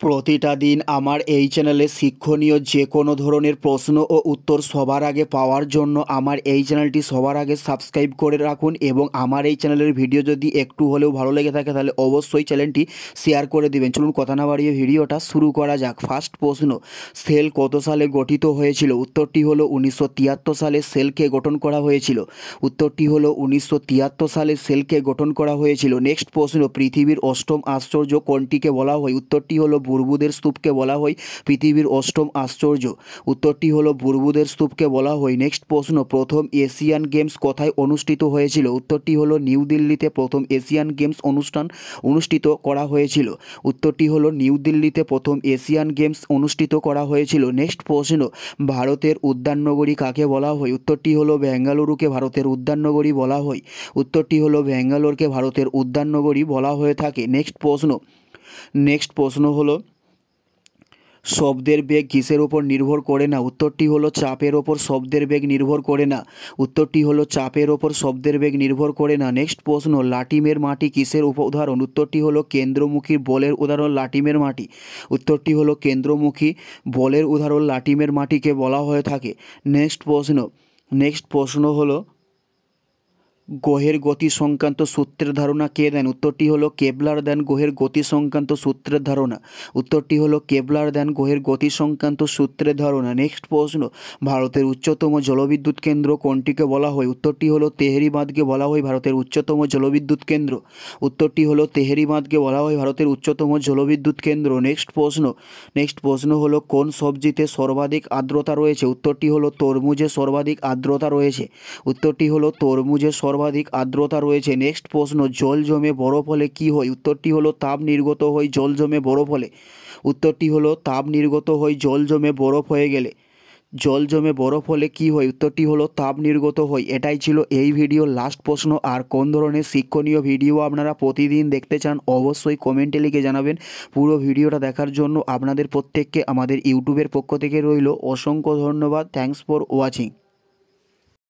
প্রতিটা দিন আমার এই চ্যানেলে শিক্ষণীয় যে কোনো ধরনের প্রশ্ন ও উত্তর সবার আগে পাওয়ার জন্য আমার এই চ্যানেলটি সবার আগে সাবস্ক্রাইব করে রাখুন এবং আমার এই চ্যানেলের ভিডিও যদি একটু হলেও ভালো লেগে থাকে তাহলে অবশ্যই চ্যানেলটি শেয়ার করে দিবেন। চলুন কথা না বাড়িয়ে ভিডিওটা শুরু করা যাক। ফার্স্ট প্রশ্ন, সেল কত সালে গঠিত হয়েছিল? উত্তরটি হলো 1973 সালে সেলকে গঠন করা হয়েছিল। উত্তরটি হলো 1973 সালে সেলকে গঠন করা হয়েছিল। নেক্সট প্রশ্ন, পৃথিবীর অষ্টম আশ্চর্য কোনটিকে বলা হয়? উত্তরটি হলো বুরবুদের স্তূপকে বলা হয় পৃথিবীর অষ্টম আশ্চর্য। উত্তরটি হলো বুরবুদের স্তূপকে বলা হয়। নেক্সট প্রশ্ন, প্রথম এশিয়ান গেমস কোথায় অনুষ্ঠিত হয়েছিল? উত্তরটি হলো নিউ দিল্লিতে প্রথম এশিয়ান গেমস অনুষ্ঠিত করা হয়েছিল। উত্তরটি হলো নিউ দিল্লিতে প্রথম এশিয়ান গেমস অনুষ্ঠিত করা হয়েছিল। নেক্সট প্রশ্ন, ভারতের উদ্যাননগরী কাকে বলা হয়? উত্তরটি হলো বেঙ্গালুরুকে ভারতের উদ্যাননগরী বলা হয়। উত্তরটি হলো ব্যাঙ্গালোরকে ভারতের উদ্যাননগরী বলা হয়ে থাকে। নেক্সট প্রশ্ন হলো, শব্দের বেগ কিসের ওপর নির্ভর করে না? উত্তরটি হলো চাপের ওপর শব্দের বেগ নির্ভর করে না। উত্তরটি হলো চাপের ওপর শব্দের বেগ নির্ভর করে না। নেক্সট প্রশ্ন, লাটিমের মাটি কিসের উদাহরণ? উত্তরটি হলো কেন্দ্রমুখী বলের উদাহরণ লাটিমের মাটি। উত্তরটি হলো কেন্দ্রমুখী বলের উদাহরণ লাটিমের মাটিকে বলা হয়ে থাকে। নেক্সট প্রশ্ন হলো, গ্রহের গতি সংক্রান্ত সূত্রের ধারণা কে দেন? উত্তরটি হলো কেপলার দেন গ্রহের গতি সংক্রান্ত সূত্রের ধারণা। উত্তরটি হলো কেপলার দেন গ্রহের গতি সংক্রান্ত সূত্রের ধারণা। নেক্সট প্রশ্ন, ভারতের উচ্চতম জলবিদ্যুৎ কেন্দ্র কোনটিকে বলা হয়? উত্তরটি হলো তেহরি বাঁধকে বলা হয় ভারতের উচ্চতম জলবিদ্যুৎ কেন্দ্র। উত্তরটি হলো তেহরি বাঁধকে বলা হয় ভারতের উচ্চতম জলবিদ্যুৎ কেন্দ্র। নেক্সট প্রশ্ন হলো, কোন সবজিতে সর্বাধিক আর্দ্রতা রয়েছে? উত্তরটি হলো তরমুজে সর্বাধিক আর্দ্রতা রয়েছে। উত্তরটি হলো তরমুজে সর্বাধিক আর্দ্রতা রয়েছে। নেক্সট প্রশ্ন, জল জমে বরফ হলে কী হয়? উত্তরটি হলো তাপ নির্গত হয় জল জমে বরফ হলে। উত্তরটি হলো তাপ নির্গত হয় জল জমে বরফ হয়ে গেলে। জল জমে বরফ হলে কী হয়? উত্তরটি হলো তাপ নির্গত হয়। এটাই ছিল এই ভিডিওর লাস্ট প্রশ্ন। আর কোন ধরনের শিক্ষণীয় ভিডিও আপনারা প্রতিদিন দেখতে চান অবশ্যই কমেন্টে লিখে জানাবেন। পুরো ভিডিওটা দেখার জন্য আপনাদের প্রত্যেককে আমাদের ইউটিউবের পক্ষ থেকে রইল অসংখ্য ধন্যবাদ। Thanks for watching.